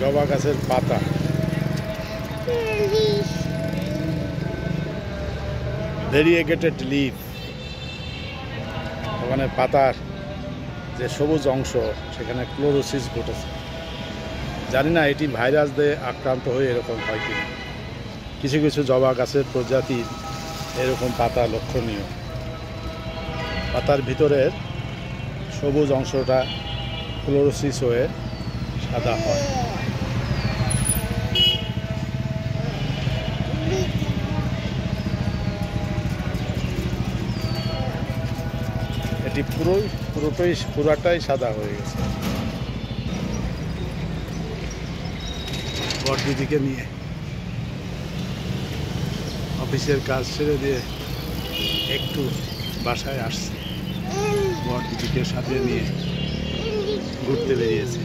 জবা গাছের পাতা, ভেরিয়েগেটেড লিফ। ওখানে পাতার যে সবুজ অংশ সেখানে ক্লোরোসিস ঘটেছে। জানি না এটি ভাইরাস দিয়ে আক্রান্ত হয়ে এরকম হয় কিনা। কিছু কিছু জবা গাছের প্রজাতির এরকম পাতা লক্ষণীয়। পাতার ভিতরের সবুজ অংশটা ক্লোরোসিস হয়ে সাদা হয়। এটি পুরাটাই সাদা হয়ে গেছে। বড় দিদিকে নিয়ে অফিসের কাজ ছেড়ে দিয়ে একটু বাসায় আসছি। বড় দিদিকে সাথে নিয়ে ঘুরতে বেরিয়েছি।